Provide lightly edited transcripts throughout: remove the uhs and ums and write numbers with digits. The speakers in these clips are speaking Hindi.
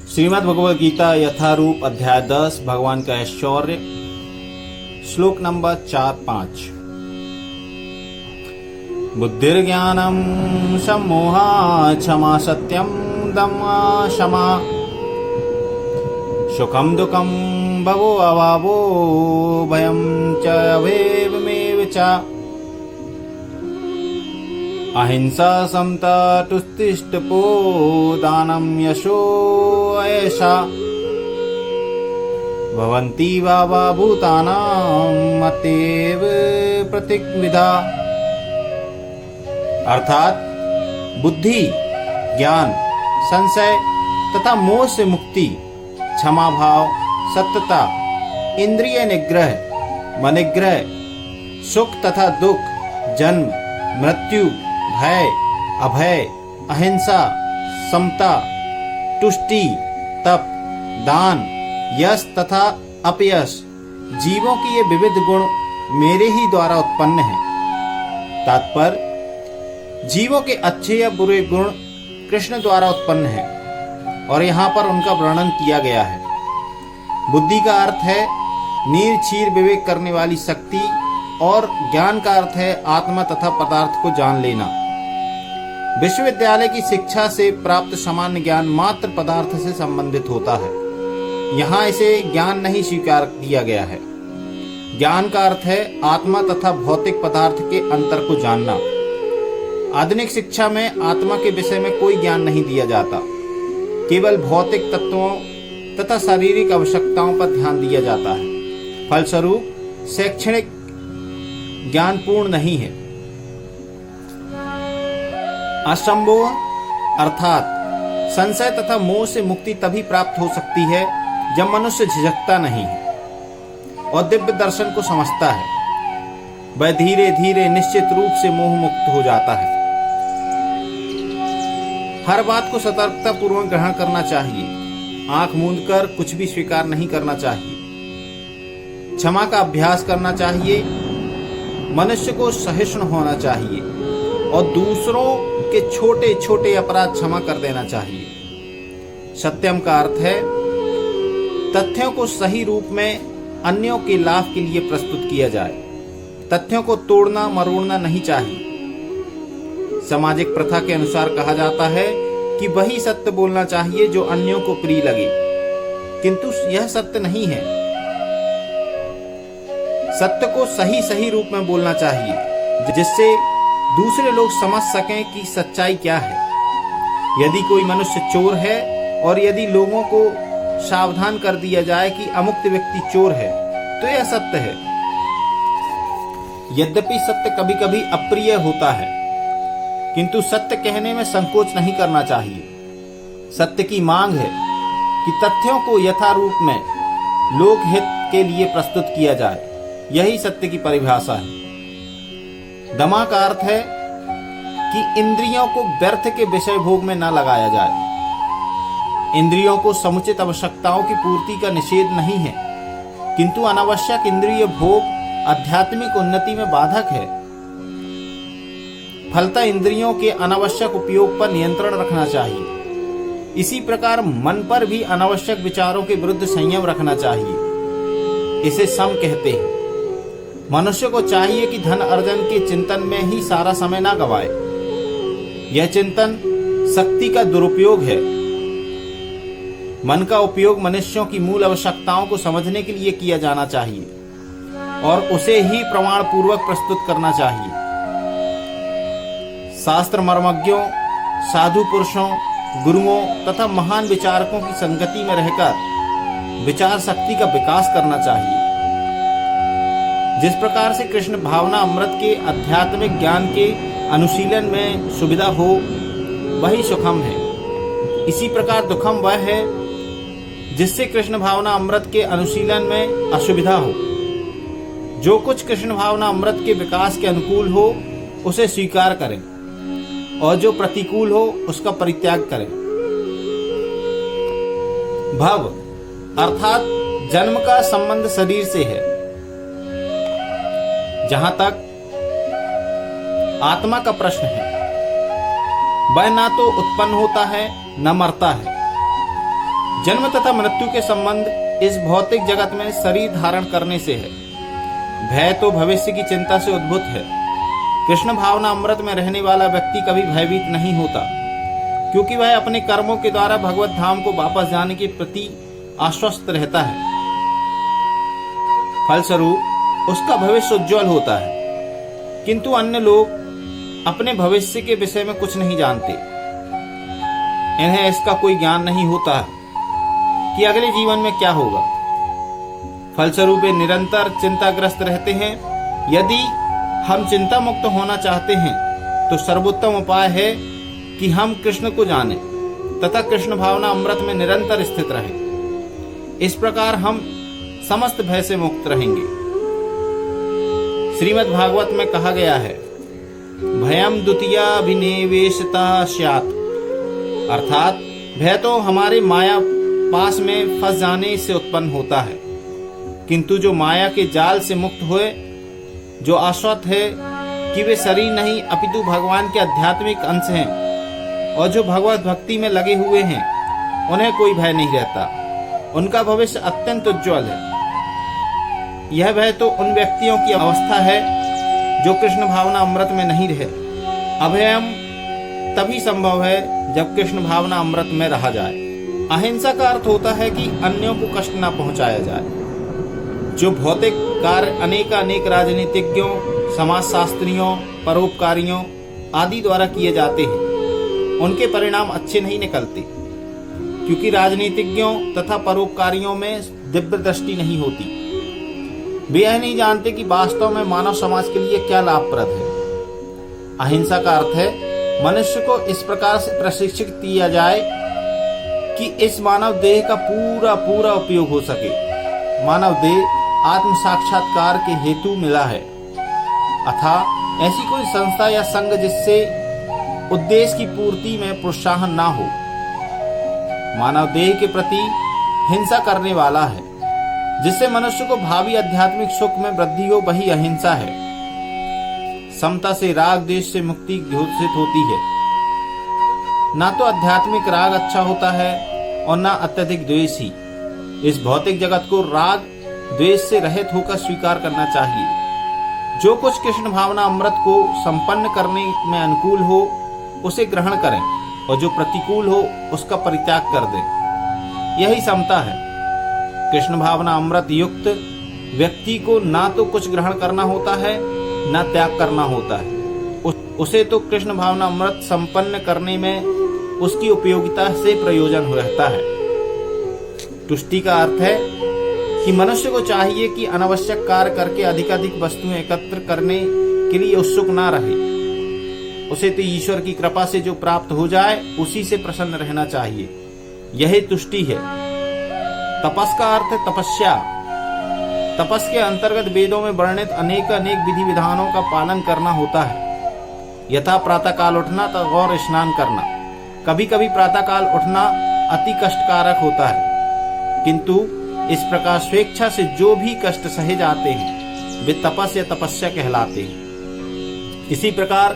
श्रीमद् भगवद गीता यथारूप अध्याय 10 भगवान का ऐश्वर्य श्लोक नंबर 4-5। बुद्धिर्ज्ञानम सम्मोहा क्षमा सत्यम दम्मा क्षमा सुखम दुखम भवो अभावो भयम च अभेवमेव च अहिंसा समता तुष्टिष्टपो दानम यशो ऐशा भवन्ति वावा भूतानां अतएव प्रतिविधा। अर्थात बुद्धि, ज्ञान, संशय तथा मोह से मुक्ति, क्षमा भाव, सत्यता, इंद्रिय निग्रह, मनिग्रह, सुख तथा दुख, जन्म, मृत्यु, भय, अभय, अहिंसा, समता, तुष्टि, तप, दान, यश तथा अपयश, जीवों की ये विविध गुण मेरे ही द्वारा उत्पन्न हैं। तात्पर्य, जीवों के अच्छे या बुरे गुण कृष्ण द्वारा उत्पन्न हैं और यहाँ पर उनका वर्णन किया गया है। बुद्धि का अर्थ है नीर क्षीर विवेक करने वाली शक्ति और ज्ञान का अर्थ है आत्मा तथा पदार्थ को जान लेना। विश्वविद्यालय की शिक्षा से प्राप्त सामान्य ज्ञान मात्र पदार्थ से संबंधित होता है। यहाँ इसे ज्ञान नहीं स्वीकार किया गया है। ज्ञान का अर्थ है आत्मा तथा भौतिक पदार्थ के अंतर को जानना। आधुनिक शिक्षा में आत्मा के विषय में कोई ज्ञान नहीं दिया जाता, केवल भौतिक तत्वों तथा शारीरिक आवश्यकताओं पर ध्यान दिया जाता है। फलस्वरूप शैक्षणिक ज्ञान पूर्ण नहीं है। असंभव अर्थात संशय तथा मोह से मुक्ति तभी प्राप्त हो सकती है जब मनुष्य झिझकता नहीं है और दिव्य दर्शन को समझता है। वह धीरे धीरे निश्चित रूप से मोह मुक्त हो जाता है। हर बात को सतर्कता पूर्वक ग्रहण करना चाहिए। आंख मूंद कर कुछ भी स्वीकार नहीं करना चाहिए। क्षमा का अभ्यास करना चाहिए। मनुष्य को सहिष्णु होना चाहिए और दूसरों के छोटे छोटे अपराध क्षमा कर देना चाहिए। सत्यम का अर्थ है तथ्यों को सही रूप में अन्यों के लाभ के लिए प्रस्तुत किया जाए। तथ्यों को तोड़ना मरोड़ना नहीं चाहिए। सामाजिक प्रथा के अनुसार कहा जाता है कि वही सत्य बोलना चाहिए जो अन्यों को प्रिय लगे, किंतु यह सत्य नहीं है। सत्य को सही सही रूप में बोलना चाहिए जिससे दूसरे लोग समझ सकें कि सच्चाई क्या है। यदि कोई मनुष्य चोर है और यदि लोगों को सावधान कर दिया जाए कि अमुक्त व्यक्ति चोर है तो यह सत्य है। यद्यपि सत्य कभी कभी अप्रिय होता है, किंतु सत्य कहने में संकोच नहीं करना चाहिए। सत्य की मांग है कि तथ्यों को यथारूप में लोकहित के लिए प्रस्तुत किया जाए। यही सत्य की परिभाषा है। दमा का अर्थ है कि इंद्रियों को व्यर्थ के विषय भोग में न लगाया जाए। इंद्रियों को समुचित आवश्यकताओं की पूर्ति का निषेध नहीं है, किंतु अनावश्यक इंद्रिय भोग आध्यात्मिक उन्नति में बाधक है। फलतः इंद्रियों के अनावश्यक उपयोग पर नियंत्रण रखना चाहिए। इसी प्रकार मन पर भी अनावश्यक विचारों के विरुद्ध संयम रखना चाहिए। इसे सम कहते हैं। मनुष्य को चाहिए कि धन अर्जन के चिंतन में ही सारा समय ना गवाए। यह चिंतन शक्ति का दुरुपयोग है। मन का उपयोग मनुष्यों की मूल आवश्यकताओं को समझने के लिए किया जाना चाहिए और उसे ही प्रमाण पूर्वक प्रस्तुत करना चाहिए। शास्त्र मर्मज्ञों, साधु पुरुषों, गुरुओं तथा महान विचारकों की संगति में रहकर विचार शक्ति का विकास करना चाहिए। जिस प्रकार से कृष्ण भावना अमृत के आध्यात्मिक ज्ञान के अनुशीलन में सुविधा हो वही सुखम है, इसी प्रकार दुखम वह है जिससे कृष्ण भावना अमृत के अनुशीलन में असुविधा हो। जो कुछ कृष्ण भावना अमृत के विकास के अनुकूल हो उसे स्वीकार करें और जो प्रतिकूल हो उसका परित्याग करें। भव अर्थात जन्म का संबंध शरीर से है। जहां तक आत्मा का प्रश्न है, वह ना तो उत्पन्न होता है न मरता है। जन्म तथा मृत्यु के संबंध इस भौतिक जगत में शरीर धारण करने से है। भय तो भविष्य की चिंता से उद्भूत है। कृष्ण भावना अमृत में रहने वाला व्यक्ति कभी भयभीत नहीं होता, क्योंकि वह अपने कर्मों के द्वारा भगवत धाम को वापस जाने के प्रति आश्वस्त रहता है। फलस्वरूप उसका भविष्य उज्जवल होता है। किंतु अन्य लोग अपने भविष्य के विषय में कुछ नहीं जानते। इन्हें इसका कोई ज्ञान नहीं होता कि अगले जीवन में क्या होगा। फलस्वरूप वे निरंतर चिंताग्रस्त रहते हैं। यदि हम चिंता मुक्त होना चाहते हैं तो सर्वोत्तम उपाय है कि हम कृष्ण को जानें तथा कृष्ण भावना अमृत में निरंतर स्थित रहें। इस प्रकार हम समस्त भय से मुक्त रहेंगे। श्रीमद् भागवत में कहा गया है, भयम द्वितीयाभिनिवेशता स्यात्, अर्थात भय तो हमारे माया पास में फंस जाने से उत्पन्न होता है, किंतु जो माया के जाल से मुक्त हुए, जो आश्वस्त है कि वे शरीर नहीं अपितु भगवान के आध्यात्मिक अंश हैं और जो भगवत भक्ति में लगे हुए हैं, उन्हें कोई भय नहीं रहता। उनका भविष्य अत्यंत उज्जवल है। यह भय तो उन व्यक्तियों की अवस्था है जो कृष्ण भावना अमृत में नहीं रहे। अभयम तभी संभव है जब कृष्ण भावना अमृत में रहा जाए। अहिंसा का अर्थ होता है कि अन्यों को कष्ट न पहुंचाया जाए। जो भौतिक कार्य अनेक राजनीतिज्ञों, समाजशास्त्रियों, परोपकारियों आदि द्वारा किए जाते हैं, उनके परिणाम अच्छे नहीं निकलते, क्योंकि राजनीतिज्ञों तथा परोपकारियों में दिव्य दृष्टि नहीं होती। वे यह नहीं जानते कि वास्तव में मानव समाज के लिए क्या लाभप्रद है। अहिंसा का अर्थ है मनुष्य को इस प्रकार से प्रशिक्षित किया जाए कि इस मानव देह का पूरा उपयोग हो सके। मानव देह आत्म साक्षात्कार के हेतु मिला है, अतः ऐसी कोई संस्था या संघ जिससे उद्देश्य की पूर्ति में प्रोत्साहन ना हो। मानव देह के प्रति हिंसा करने वाला है, जिससे मनुष्य को भावी आध्यात्मिक सुख में वृद्धि हो, वही अहिंसा है। समता से राग द्वेष से मुक्ति घोषित होती है। ना तो आध्यात्मिक राग अच्छा होता है और ना अत्यधिक द्वेष ही। इस भौतिक जगत को राग द्वेष से रहित होकर स्वीकार करना चाहिए। जो कुछ कृष्ण भावना अमृत को संपन्न करने में अनुकूल हो उसे ग्रहण करें और जो प्रतिकूल हो उसका परित्याग कर दें। यही समता है। कृष्ण भावना अमृत युक्त व्यक्ति को ना तो कुछ ग्रहण करना होता है ना त्याग करना होता है। उसे तो कृष्ण भावना अमृत संपन्न करने में उसकी उपयोगिता से प्रयोजन रहता है। तुष्टि का अर्थ है कि मनुष्य को चाहिए कि अनावश्यक कार्य करके अधिकाधिक वस्तुएं एकत्र करने के लिए उत्सुक ना रहे। उसे तो ईश्वर की कृपा से जो प्राप्त हो जाए उसी से प्रसन्न रहना चाहिए। यही तुष्टि है। तपस का अर्थ है तपस्या। तपस के अंतर्गत वेदों में वर्णित अनेक विधि विधानों का पालन करना होता है। यथा प्रातःकाल उठना और स्नान करना। कभी कभी प्रातःकाल उठना अति कष्टकारक होता है, किंतु इस प्रकार स्वेच्छा से जो भी कष्ट सहे जाते हैं वे तपस या तपस्या कहलाते हैं। इसी प्रकार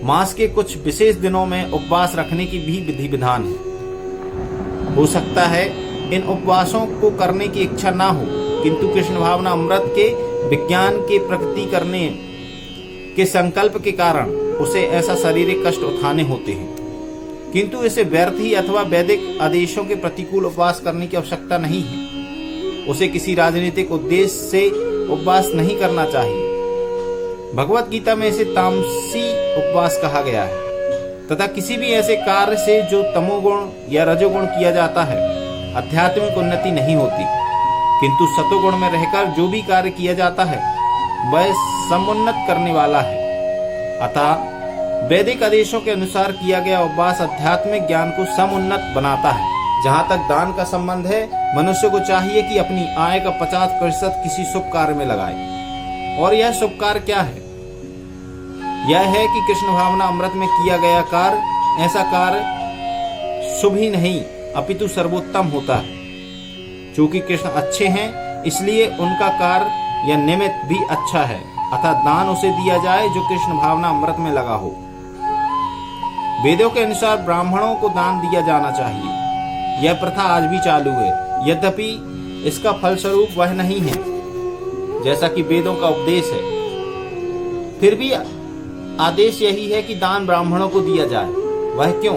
मास के कुछ विशेष दिनों में उपवास रखने की भी विधि विधान है। हो सकता है इन उपवासों को करने की इच्छा ना हो, किंतु कृष्ण भावना अमृत के विज्ञान के प्रकृति करने के संकल्प के कारण उसे ऐसा शारीरिक कष्ट उठाने होते हैं। किंतु इसे व्यर्थ ही अथवा वैदिक आदेशों के प्रतिकूल उपवास करने की आवश्यकता नहीं है। उसे किसी राजनीतिक उद्देश्य से उपवास नहीं करना चाहिए। भगवत गीता में इसे तामसी उपवास कहा गया है तथा किसी भी ऐसे कार्य से जो तमोगुण या रजोगुण किया जाता है आध्यात्मिक उन्नति नहीं होती, किंतु सतोगुण में रहकर जो भी कार्य किया जाता है वह समुन्नत करने वाला है। अतः वैदिक आदेशों के अनुसार किया गया उपवास आध्यात्मिक ज्ञान को समुन्नत बनाता है। जहाँ तक दान का संबंध है, मनुष्य को चाहिए कि अपनी आय का 50% किसी शुभ कार्य में लगाए। और यह शुभ कार्य क्या है? यह है कि कृष्ण भावना अमृत में किया गया कार्य ऐसा कार्य शुभ ही नहीं अपितु सर्वोत्तम होता है। चूंकि कृष्ण अच्छे हैं इसलिए उनका कार्य या निमित्त भी अच्छा है, अर्थात दान उसे दिया जाए जो कृष्ण भावना अमृत में लगा हो। वेदों के अनुसार ब्राह्मणों को दान दिया जाना चाहिए। यह प्रथा आज भी चालू है, यद्यपि इसका फलस्वरूप वह नहीं है जैसा कि वेदों का उपदेश है। फिर भी आदेश यही है कि दान ब्राह्मणों को दिया जाए। वह क्यों?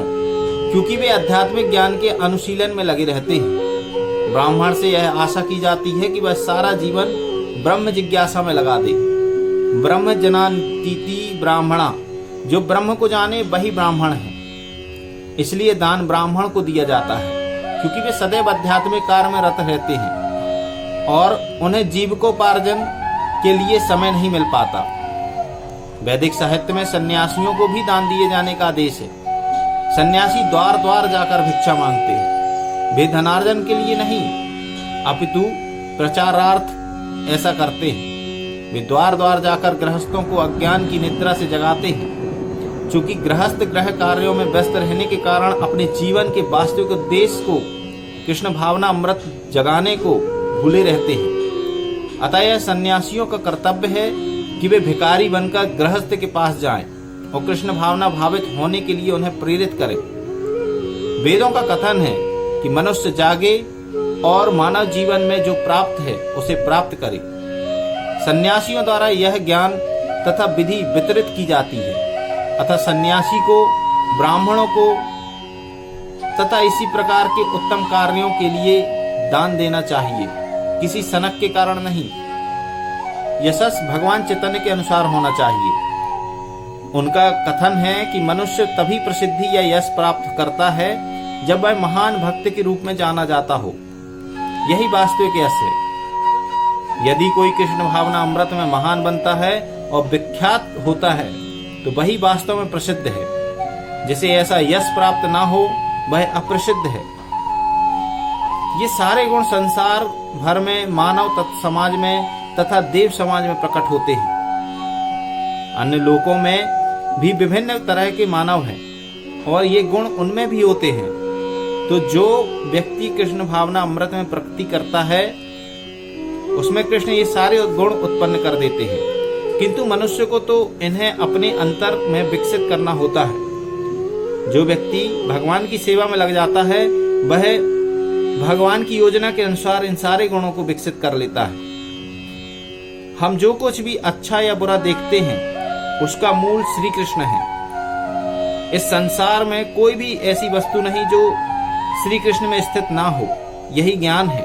क्योंकि वे आध्यात्मिक ज्ञान के अनुशीलन में लगे रहते हैं। ब्राह्मण से यह आशा की जाती है कि वह सारा जीवन ब्रह्म जिज्ञासा में लगा दे। ब्रह्म जनातीति ब्राह्मणा, जो ब्रह्म को जाने वही ब्राह्मण है। इसलिए दान ब्राह्मण को दिया जाता है, क्योंकि वे सदैव आध्यात्मिक कार्य में रत रहते हैं और उन्हें जीविकोपार्जन के लिए समय नहीं मिल पाता। वैदिक साहित्य में सन्यासियों को भी दान दिए जाने का आदेश है। सन्यासी द्वार द्वार जाकर भिक्षा मांगते हैं। वे धनार्जन के लिए नहीं, अपितु प्रचारार्थ ऐसा करते हैं। वे द्वार द्वार जाकर गृहस्थों को अज्ञान की निद्रा से जगाते हैं। चूंकि गृहस्थ गृह कार्यों में व्यस्त रहने के कारण अपने जीवन के वास्तविक उद्देश्य को, कृष्ण भावना अमृत जगाने को भूले रहते हैं। अतः यह सन्यासियों का कर्तव्य है कि वे भिखारी बनकर गृहस्थ के पास जाएं और कृष्ण भावना भावित होने के लिए उन्हें प्रेरित करें। वेदों का कथन है कि मनुष्य जागे और मानव जीवन में जो प्राप्त है उसे प्राप्त करे। सन्यासियों द्वारा यह ज्ञान तथा विधि वितरित की जाती है। अतः सन्यासी को, ब्राह्मणों को तथा इसी प्रकार के उत्तम कार्यों के लिए दान देना चाहिए, किसी सनक के कारण नहीं। यशस भगवान चैतन्य के अनुसार होना चाहिए। उनका कथन है कि मनुष्य तभी प्रसिद्धि या यश प्राप्त करता है जब वह महान भक्त के रूप में जाना जाता हो। यही वास्तविक यश है। यदि कोई कृष्ण भावना अमृत में महान बनता है और विख्यात होता है तो वही वास्तव में प्रसिद्ध है। जिसे ऐसा यश प्राप्त ना हो वह अप्रसिद्ध है। ये सारे गुण संसार भर में मानव समाज में तथा देव समाज में प्रकट होते हैं। अन्य लोकों में भी विभिन्न तरह के मानव हैं और ये गुण उनमें भी होते हैं। तो जो व्यक्ति कृष्ण भावना अमृत में प्रगति करता है उसमें कृष्ण ये सारे गुण उत्पन्न कर देते हैं। किंतु मनुष्य को तो इन्हें अपने अंतर में विकसित करना होता है। जो व्यक्ति भगवान की सेवा में लग जाता है वह भगवान की योजना के अनुसार इन सारे गुणों को विकसित कर लेता है। हम जो कुछ भी अच्छा या बुरा देखते हैं उसका मूल श्री कृष्ण है। इस संसार में कोई भी ऐसी वस्तु नहीं जो श्री कृष्ण में स्थित ना हो। यही ज्ञान है।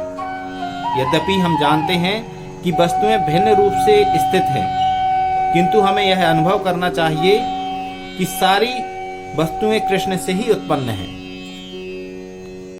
यद्यपि हम जानते हैं कि वस्तुएं भिन्न रूप से स्थित हैं, किंतु हमें यह अनुभव करना चाहिए कि सारी वस्तुएं कृष्ण से ही उत्पन्न हैं।